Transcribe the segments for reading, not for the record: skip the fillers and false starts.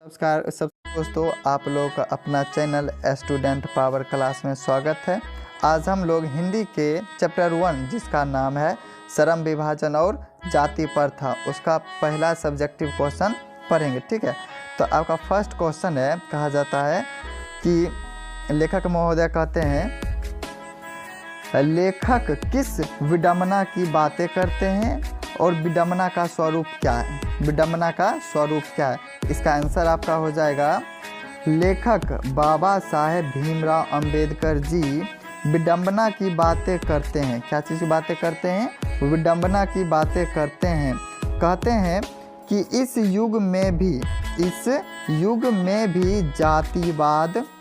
नमस्कार सब दोस्तों, आप लोग का अपना चैनल स्टूडेंट पावर क्लास में स्वागत है। आज हम लोग हिंदी के चैप्टर 1 जिसका नाम है श्रम विभाजन और जाति प्रथा, उसका पहला सब्जेक्टिव क्वेश्चन पढ़ेंगे। ठीक है, तो आपका फर्स्ट क्वेश्चन है, कहा जाता है कि लेखक महोदय कहते हैं, लेखक किस विडंबना की बातें करते हैं और विडंबना का स्वरूप क्या है। विडंबना का स्वरूप क्या है, इसका आंसर आपका हो जाएगा लेखक बाबा साहेब भीमराव अंबेडकर जी विडंबना की बातें करते हैं। क्या चीज़ की बातें करते हैं? विडंबना की बातें करते हैं। कहते हैं कि इस युग में भी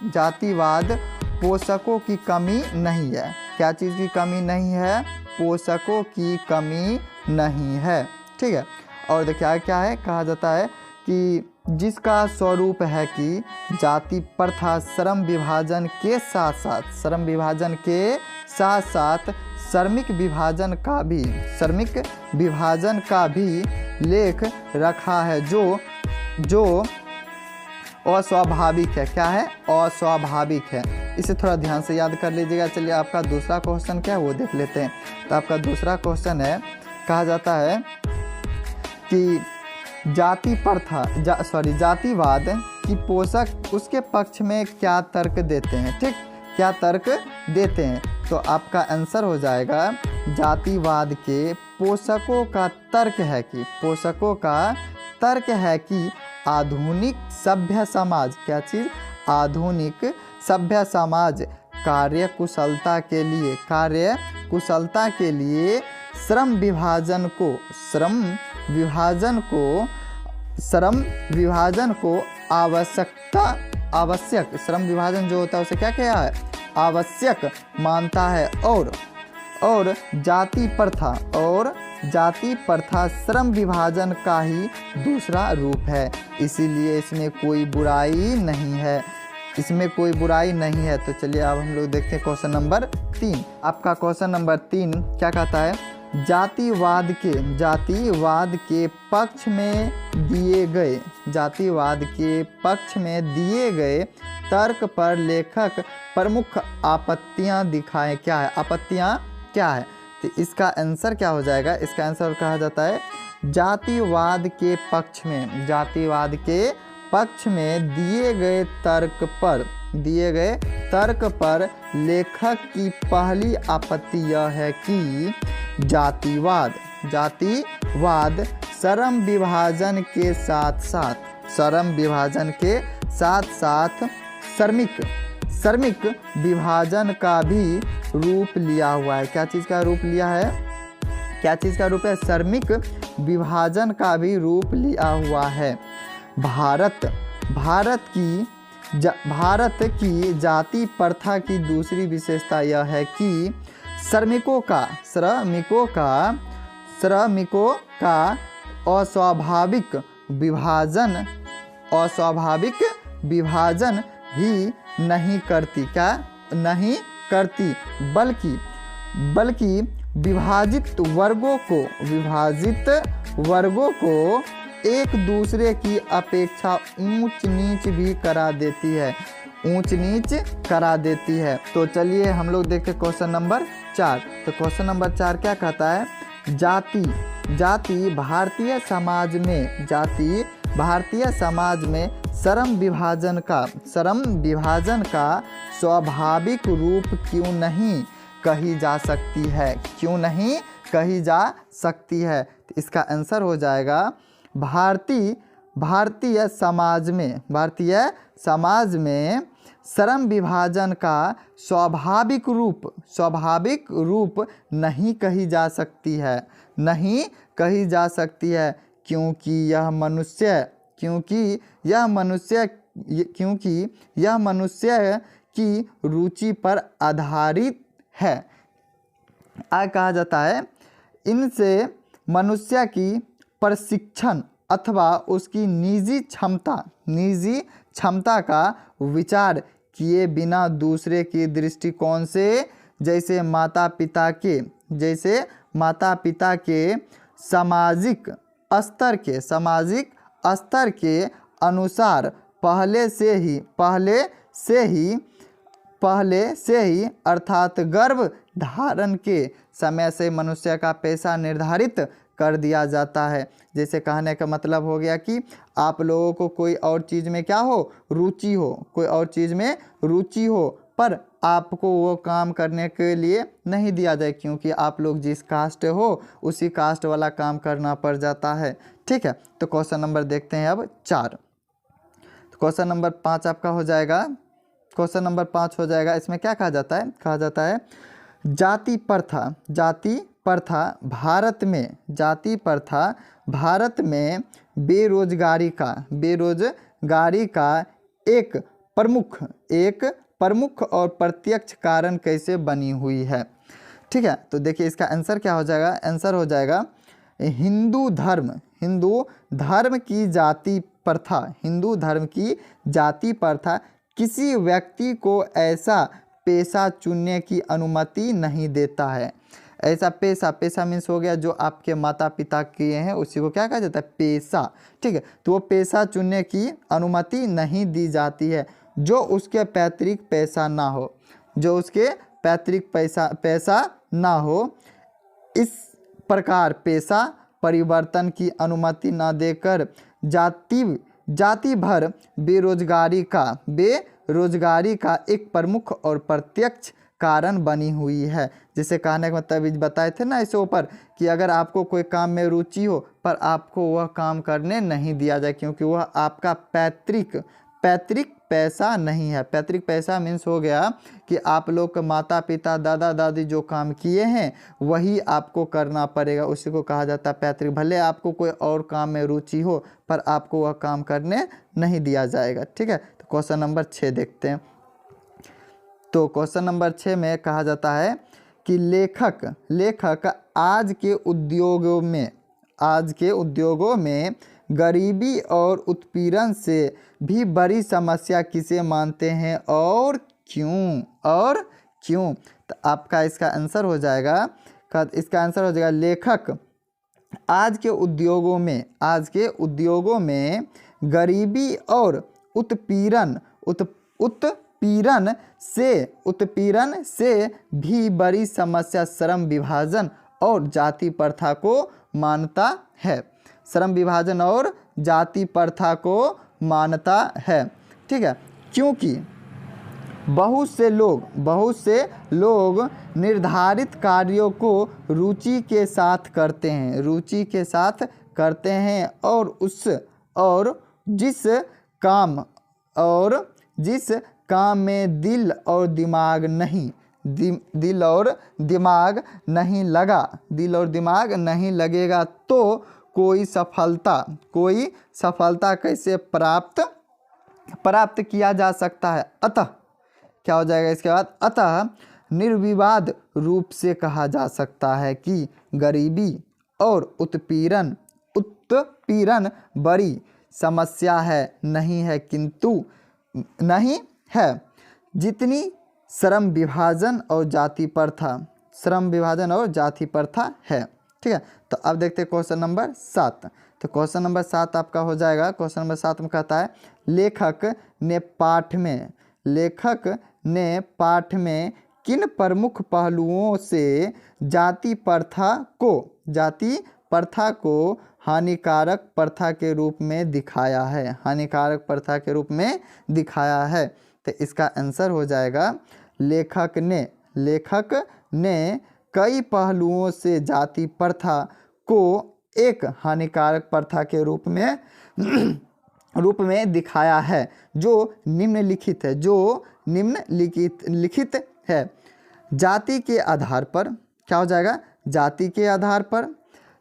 जातिवाद पोषकों की कमी नहीं है। क्या चीज़ की कमी नहीं है? पोषकों की कमी नहीं है। ठीक है, और देखिए क्या है, कहा जाता है कि जिसका स्वरूप है कि जाति प्रथा श्रम विभाजन के साथ साथ श्रमिक विभाजन का भी लेख रखा है जो अस्वाभाविक है। क्या है? अस्वाभाविक है। इसे थोड़ा ध्यान से याद कर लीजिएगा। चलिए आपका दूसरा क्वेश्चन क्या है वो देख लेते हैं। तो आपका दूसरा क्वेश्चन है, कहा जाता है कि जातिवाद की पोषक उसके पक्ष में क्या तर्क देते हैं। ठीक, क्या तर्क देते हैं? तो आपका आंसर हो जाएगा जातिवाद के पोषकों का तर्क है कि आधुनिक सभ्य समाज, क्या चीज़? आधुनिक सभ्य समाज कार्यकुशलता के लिए श्रम विभाजन को आवश्यक श्रम विभाजन जो होता है उसे क्या कहा है? आवश्यक मानता है। और जाति प्रथा श्रम विभाजन का ही दूसरा रूप है, इसीलिए इसमें कोई बुराई नहीं है। तो चलिए अब हम लोग देखते हैं क्वेश्चन नंबर 3। आपका क्वेश्चन नंबर 3 क्या कहता है? जातिवाद के पक्ष में दिए गए तर्क पर लेखक प्रमुख आपत्तियां दिखाएं। क्या है? आपत्तियां क्या है? तो इसका आंसर क्या हो जाएगा? इसका आंसर कहा जाता है जातिवाद के पक्ष में दिए गए तर्क पर लेखक की पहली आपत्ति यह है कि जातिवाद श्रम विभाजन के साथ श्रमिक विभाजन का भी रूप लिया हुआ है। क्या चीज़ का रूप लिया है? श्रमिक विभाजन का भी रूप लिया हुआ है। भारत की जाति प्रथा की दूसरी विशेषता यह है कि श्रमिकों का अस्वाभाविक विभाजन ही नहीं करती, बल्कि विभाजित वर्गों को एक दूसरे की अपेक्षा ऊंच नीच करा देती है। तो चलिए हम लोग देखते हैं क्वेश्चन नंबर 4। तो क्वेश्चन नंबर 4 क्या कहता है? जाति भारतीय समाज में श्रम विभाजन का स्वाभाविक रूप क्यों नहीं कही जा सकती है? तो इसका आंसर हो जाएगा भारतीय समाज में श्रम विभाजन का स्वाभाविक रूप नहीं कही जा सकती है, क्योंकि यह मनुष्य की रुचि पर आधारित है। कहा जाता है इनसे मनुष्य की प्रशिक्षण अथवा उसकी निजी क्षमता का विचार किए बिना दूसरे के दृष्टिकोण से, जैसे माता पिता के सामाजिक स्तर के अनुसार पहले से ही अर्थात गर्भ धारण के समय से मनुष्य का पेशा निर्धारित कर दिया जाता है। जैसे कहने का मतलब हो गया कि आप लोगों को कोई और चीज़ में क्या हो, रुचि हो, कोई और चीज़ में रुचि हो, पर आपको वो काम करने के लिए नहीं दिया जाए, क्योंकि आप लोग जिस कास्ट हो उसी कास्ट वाला काम करना पड़ जाता है। ठीक है, तो क्वेश्चन नंबर देखते हैं अब 4। तो क्वेश्चन नंबर 5 आपका हो जाएगा, क्वेश्चन नंबर 5 हो जाएगा। इसमें क्या कहा जाता है, कहा जाता है जाति प्रथा भारत में बेरोजगारी का एक प्रमुख और प्रत्यक्ष कारण कैसे बनी हुई है। ठीक है, तो देखिए इसका आंसर क्या हो जाएगा, आंसर हो जाएगा हिंदू धर्म की जाति प्रथा किसी व्यक्ति को ऐसा पेशा चुनने की अनुमति नहीं देता है। ऐसा पेशा मीन्स हो गया जो आपके माता पिता किए हैं, उसी को क्या कहा जाता है, पेशा। ठीक है, तो वो पेशा चुनने की अनुमति नहीं दी जाती है जो उसके पैतृक पेशा ना हो। इस प्रकार पेशा परिवर्तन की अनुमति न देकर जाति भर बेरोजगारी का एक प्रमुख और प्रत्यक्ष कारण बनी हुई है। जिसे कहने का मतलब बताए थे ना इससे ऊपर कि अगर आपको कोई काम में रुचि हो पर आपको वह काम करने नहीं दिया जाए क्योंकि वह आपका पैतृक पैसा नहीं है। पैतृक पैसा मीन्स हो गया कि आप लोग के माता पिता दादा दादी जो काम किए हैं वही आपको करना पड़ेगा, उसी को कहा जाता है पैतृक। भले आपको कोई और काम में रुचि हो पर आपको वह काम करने नहीं दिया जाएगा। ठीक है, तो क्वेश्चन नंबर 6 देखते हैं। तो क्वेश्चन नंबर 6 में कहा जाता है कि लेखक आज के उद्योगों में गरीबी और उत्पीड़न से भी बड़ी समस्या किसे मानते हैं और क्यों। तो आपका इसका आंसर हो जाएगा, लेखक आज के उद्योगों में गरीबी और उत्पीड़न से भी बड़ी समस्या श्रम विभाजन और जाति प्रथा को मानता है। श्रम विभाजन और जाति प्रथा को मानता है। ठीक है, क्योंकि बहुत से लोग निर्धारित कार्यों को रुचि के साथ करते हैं और जिस काम में दिल और दिमाग नहीं लगेगा तो कोई सफलता कैसे प्राप्त किया जा सकता है। अतः क्या हो जाएगा इसके बाद, अतः निर्विवाद रूप से कहा जा सकता है कि गरीबी और उत्पीड़न बड़ी समस्या नहीं है जितनी श्रम विभाजन और जाति प्रथा है। ठीक है, तो अब देखते हैं क्वेश्चन नंबर 7। तो क्वेश्चन नंबर 7 आपका हो जाएगा। क्वेश्चन नंबर 7 में कहता है लेखक ने पाठ में किन प्रमुख पहलुओं से जाति प्रथा को हानिकारक प्रथा के रूप में दिखाया है। तो इसका आंसर हो जाएगा लेखक ने कई पहलुओं से जाति प्रथा को एक हानिकारक प्रथा के रूप में दिखाया है जो निम्नलिखित है। जाति के आधार पर क्या हो जाएगा, जाति के आधार पर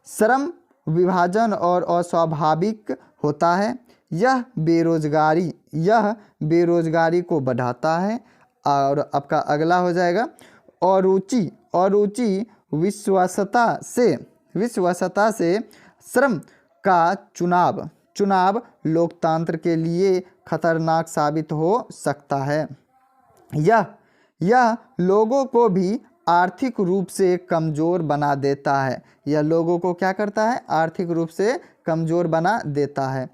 श्रम विभाजन और अस्वाभाविक होता है। यह बेरोजगारी को बढ़ाता है। और आपका अगला हो जाएगा अरुचि विश्वसता से श्रम का चुनाव लोकतंत्र के लिए खतरनाक साबित हो सकता है। यह लोगों को भी आर्थिक रूप से कमज़ोर बना देता है। यह लोगों को क्या करता है, आर्थिक रूप से कमज़ोर बना देता है।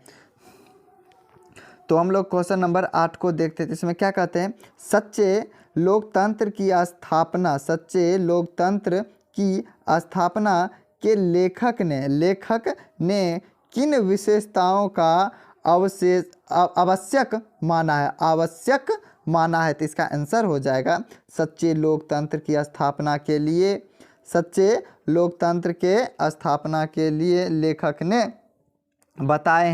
तो हम लोग क्वेश्चन नंबर 8 को देखते थे। इसमें क्या कहते हैं, सच्चे लोकतंत्र की स्थापना, सच्चे लोकतंत्र की स्थापना के लेखक ने किन विशेषताओं का आवश्यक माना है, आवश्यक माना है। तो इसका आंसर हो जाएगा सच्चे लोकतंत्र की स्थापना के लिए, सच्चे लोकतंत्र के स्थापना के लिए लेखक ने बताए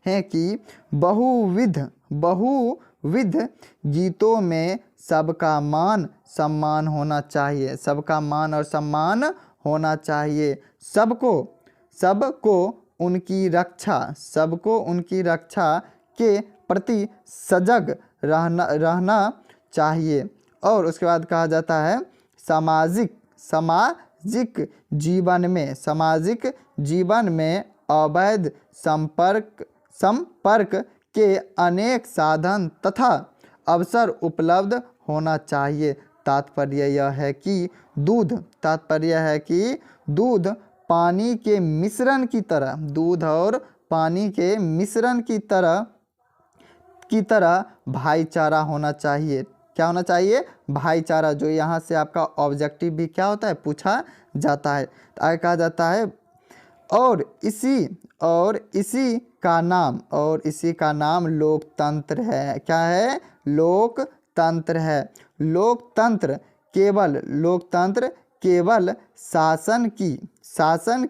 हैं कि बहुविध गीतों में सबका मान सम्मान होना चाहिए, सबका मान और सम्मान होना चाहिए, सबको उनकी रक्षा के प्रति सजग रहना चाहिए। और उसके बाद कहा जाता है सामाजिक जीवन में अवैध संपर्क के अनेक साधन तथा अवसर उपलब्ध होना चाहिए। तात्पर्य यह है कि दूध पानी के मिश्रण की तरह, दूध और पानी के मिश्रण की तरह भाईचारा होना चाहिए। क्या होना चाहिए, भाईचारा। जो यहाँ से आपका ऑब्जेक्टिव भी क्या होता है, पूछा जाता है। आगे कहा जाता है और इसी का नाम लोकतंत्र है। क्या है, लोकतंत्र है। लोकतंत्र केवल शासन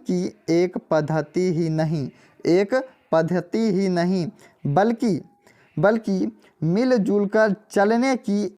की एक पद्धति ही नहीं बल्कि मिलजुल कर चलने की